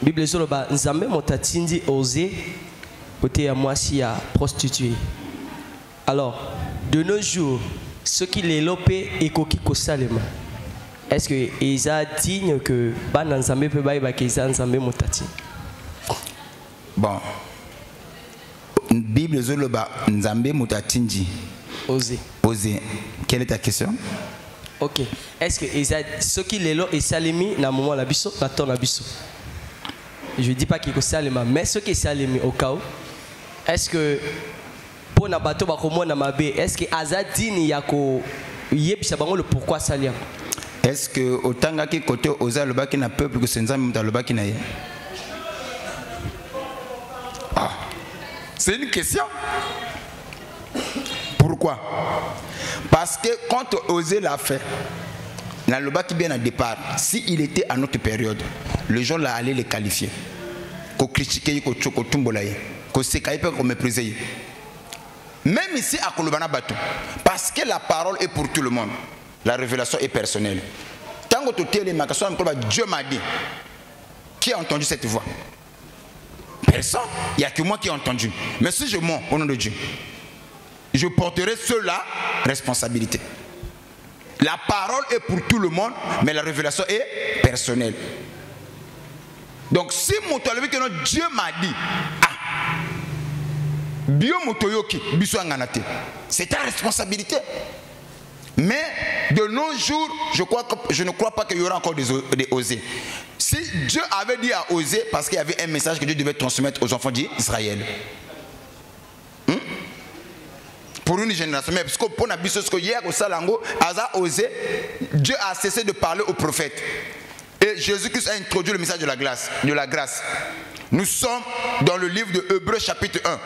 Bible zoloba nzambe motatindi osé côté à moi si à prostituée. Alors, de nos jours, ceux qui les lopé et koki kosalema. Est-ce que ils a digne que ban nzambe peut baïba qu'ils a nzambe motati? Bon. Bible zoloba nzambe motatindi. Osé. Osé. Quelle est ta question? Ok. Est-ce que ils a ceux qui les lopé et salemi na moment la biso, na ton la biso? Je ne dis pas qu'il faut salema, mais ceux qui salemi au cas où, est-ce que pour na bateau bakomo na mabe, est-ce que azadini yako yebisa bango le pourquoi salia? Est-ce que autant que côté osa le baki na peuple que senza muta le baki na ye? Ah, c'est une question. Pourquoi? Parce que quand Osée l'a fait, dans le baki bien à départ, s'il était à notre période, les gens là allaient les qualifier, qu'on critiquait, qu'on tumbolaye, qu'on sécaille, qu'on méprisait. Même ici à Kolobana Batou, parce que la parole est pour tout le monde, la révélation est personnelle. Tant que tu es Dieu m'a dit, qui a entendu cette voix? Personne. Il n'y a que moi qui ai entendu. Mais si je mens au nom de Dieu, je porterai cela responsabilité. La parole est pour tout le monde, mais la révélation est personnelle. Donc si Dieu m'a dit, c'est ta responsabilité. Mais de nos jours, je ne crois pas qu'il y aura encore des osés. Si Dieu avait dit à oser, parce qu'il y avait un message que Dieu devait transmettre aux enfants d'Israël. Pour une génération, mais parce que pour que hier au Salango, Aza osé, Dieu a cessé de parler aux prophètes. Et Jésus-Christ a introduit le message de la grâce. Nous sommes dans le livre de Hébreux chapitre 1.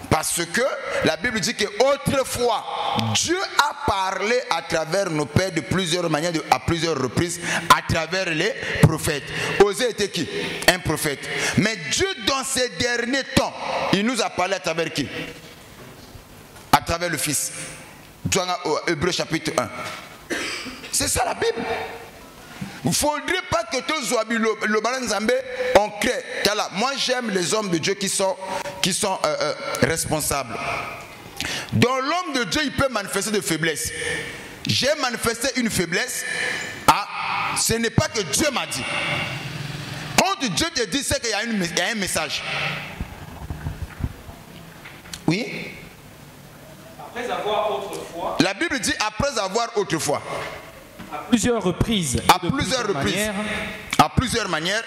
Parce que la Bible dit qu'autrefois, Dieu a parlé à travers nos pères de plusieurs manières, à plusieurs reprises, à travers les prophètes. Osée était qui? Un prophète. Mais Dieu, dans ces derniers temps, il nous a parlé à travers qui? À travers le Fils. Hébreux chapitre 1. C'est ça la Bible. Il ne faudrait pas que tous le Balan Zambé on crée. Moi j'aime les hommes de Dieu qui sont responsables. Dans l'homme de Dieu, il peut manifester de faiblesse. J'ai manifesté une faiblesse. Ce n'est pas que Dieu m'a dit. Quand Dieu te dit, c'est qu'il y a un message. Oui. Après avoir autrefois. La Bible dit après avoir autrefois. À plusieurs reprises. À plusieurs manières.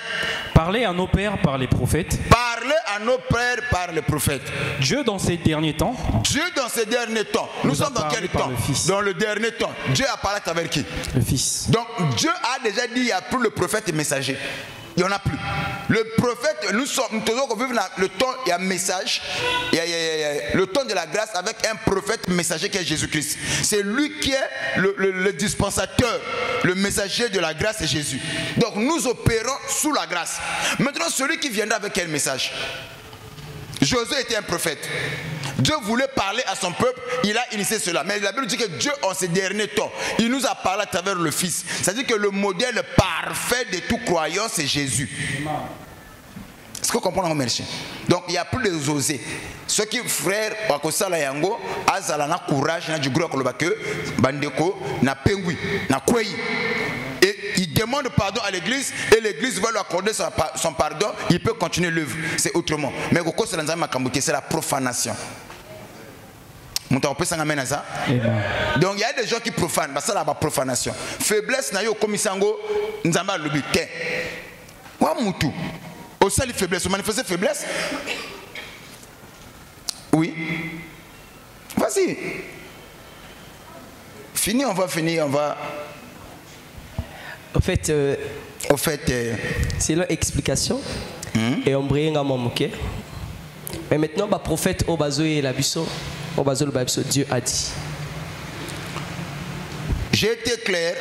Parler à nos pères par les prophètes. Parler à nos pères par les prophètes. Dieu dans ces derniers temps. Dieu dans ces derniers temps. Nous sommes dans quel temps? Dans le dernier temps. Dieu a parlé avec qui? Le Fils. Donc Dieu a déjà dit il n'y a plus le prophète et messager. Il n'y en a plus. Le prophète, nous devons vivre le temps, il y a un message, il y a le temps de la grâce avec un prophète messager qui est Jésus-Christ. C'est lui qui est le dispensateur, le messager de la grâce, c'est Jésus. Donc nous opérons sous la grâce. Maintenant, celui qui viendra avec quel message? Josué était un prophète. Dieu voulait parler à son peuple, il a initié cela. Mais la Bible dit que Dieu, en ces derniers temps, il nous a parlé à travers le Fils. C'est-à-dire que le modèle parfait de tout croyant, c'est Jésus. Est-ce que vous comprenez, merci? Donc, il n'y a plus de osés. Ceux qui, frères, Wakosala Yango, Azala na courage, na du gros Kolobake, Bandeko, na Pengui, na Kwei. Et il demande pardon à l'église et l'église va lui accorder son pardon, il peut continuer l'œuvre. C'est autrement. Mais c'est la profanation. Donc il y a des gens qui profanent. C'est la profanation. Faiblesse, comme Isango, Nzamba Lubité. Au sali faiblesse, vous manifestez faiblesse? Oui. Vas-y. Fini, on va finir, on va. Au fait, c'est leur explication. Et on brille en ok. Mais maintenant, le prophète Obazo et l'Abisso, Obazo le Babisso, Dieu a dit. J'ai été clair.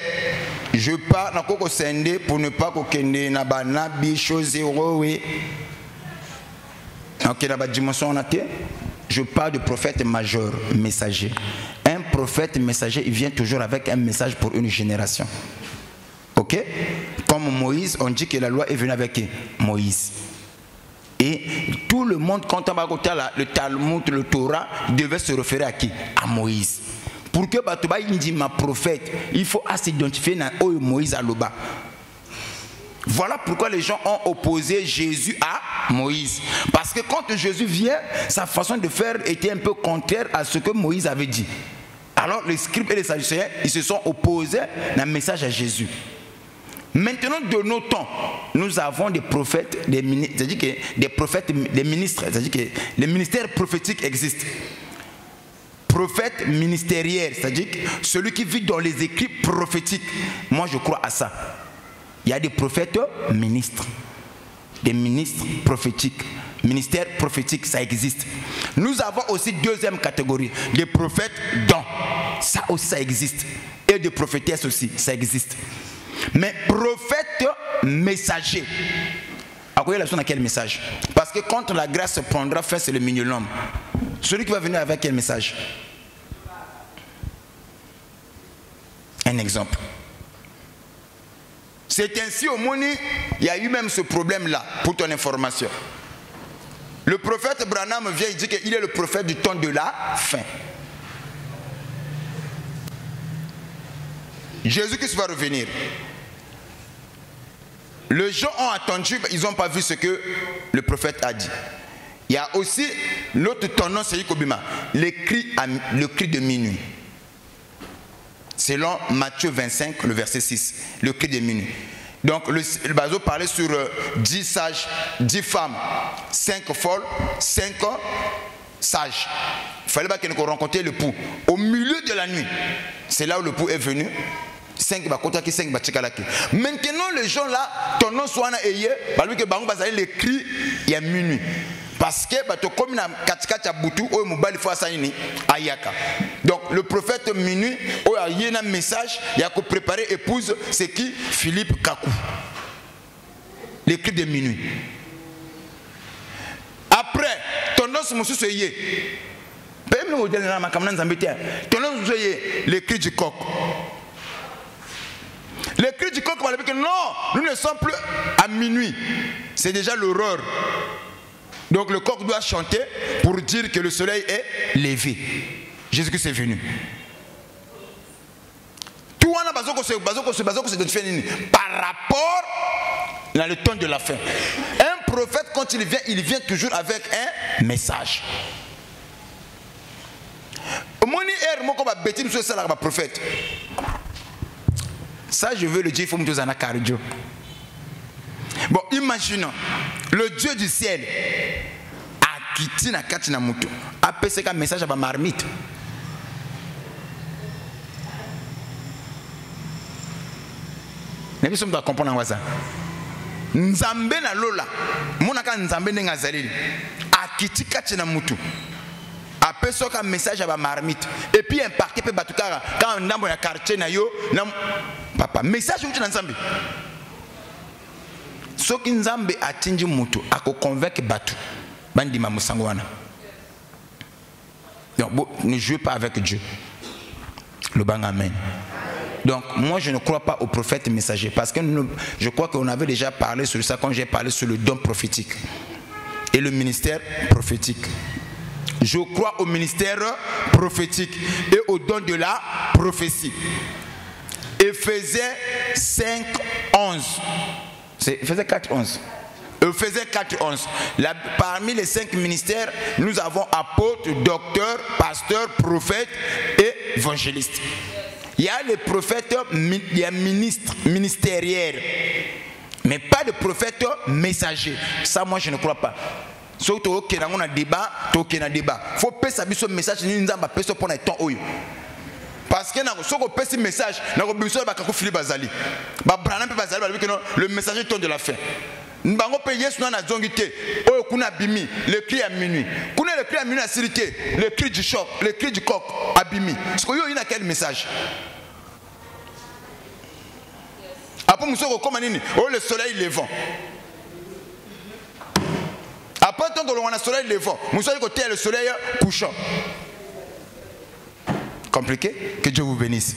Je parle dans Koko Sende pour ne pas kokende na banabi chose oui. Ok, dans la dimension on a été. Je parle de prophète majeur, messager. Un prophète messager, il vient toujours avec un message pour une génération. Ok? Comme Moïse, on dit que la loi est venue avec qui? Moïse. Et tout le monde, quand on va écouter le Talmud, le Torah, devait se référer à qui? À Moïse. Pour que Batoba dit ma prophète, il faut s'identifier à Moïse à l'Oba. Voilà pourquoi les gens ont opposé Jésus à Moïse. Parce que quand Jésus vient, sa façon de faire était un peu contraire à ce que Moïse avait dit. Alors les scribes et les sadducéens, ils se sont opposés dans le message à Jésus. Maintenant, de nos temps, nous avons des prophètes, des ministres, c'est-à-dire que des prophètes, des ministres, c'est-à-dire que les ministères prophétiques existent. Prophète ministériel, c'est-à-dire celui qui vit dans les écrits prophétiques. Moi, je crois à ça. Il y a des prophètes ministres, des ministres prophétiques, ministères prophétiques, ça existe. Nous avons aussi deuxième catégorie, des prophètes dons. Ça aussi, ça existe. Et des prophétesses aussi, ça existe. Mais prophète messager. À quoi il a quel message? Parce que quand la grâce prendra fin, c'est le milieu de l'homme. Celui qui va venir avec quel message? Un exemple. C'est ainsi au Moni, il y a eu même ce problème-là, pour ton information. Le prophète Branham vient, il dit qu'il est le prophète du temps de la fin. Jésus-Christ va revenir. Les gens ont attendu, ils n'ont pas vu ce que le prophète a dit. Il y a aussi l'autre tendance, c'est le cri de minuit. Selon Matthieu 25, le verset 6, le cri de minuit. Donc le bateau parlait sur 10 sages, 10 femmes, 5 folles, 5 sages. Il fallait qu'elles rencontraient le pou. Au milieu de la nuit, c'est là où le pou est venu. 5 bakotaki 5 bachikalaki. Maintenant les gens là, tendance soit ayé, parce que bango bazali les cris il y a minuit. Parce que comme na katikati ya butu oyo mobali fo asaini ayaka. Donc le prophète minuit oyo ayé un message, il y a ko préparer épouse, c'est qui? Philippe Kakou. Les cris de minuit. Après, tendance mususu ayé. Même le modèle na makamna nzambete. Tendance mususu ayé, les cris du coq. Les cris du coq, on va dire que non, nous ne sommes plus à minuit. C'est déjà l'aurore. Donc le coq doit chanter pour dire que le soleil est levé. Jésus-Christ est venu. Tout le monde par rapport dans le temps de la fin. Un prophète, quand il vient toujours avec un message. Prophète. Ça, je veux le dire, il faut me dire cardio. Bon, imaginons, le Dieu du ciel a quitté na katina muto, a passé un message à ma marmite. Nous sommes comprendre ça. Nzambe na lola, monaka nzambe nenga zalili, a quitté katina muto. Après ça, un message à ma marmite. Et puis, un parquet peut battre quand on a un quartier, papa, message où tu n'as Zambie. Ce qui Nzambe a tindu mutu, a convaincre Batu. Bandima Moussangwana. Donc, ne jouez pas avec Dieu. Le bang amen. Donc, moi, je ne crois pas au prophète messager. Parce que je crois qu'on avait déjà parlé sur ça quand j'ai parlé sur le don prophétique. Et le ministère prophétique. Je crois au ministère prophétique et au don de la prophétie. Éphésiens 5, 11. C'est Éphésiens 4, 11. Éphésiens 4, 11. Parmi les 5 ministères, nous avons apôtres, docteurs, pasteurs, prophètes et évangélistes. Il y a les prophètes, il y a ministres, ministériels, mais pas de prophètes messagers. Ça, moi, je ne crois pas. Surtout que dans un débat, il faut passer un message pour le temps. Parce que si on passe un message, le messager tombe de la fin. Le cri à minuit. Le cri à minuit à le cri du choc, le cri du coq à bimi. Est-ce qu'il y a quel message? Après, le soleil levant. Après, tant que l'on a le soleil levant, nous sommes côté le soleil couchant. Compliqué? Que Dieu vous bénisse.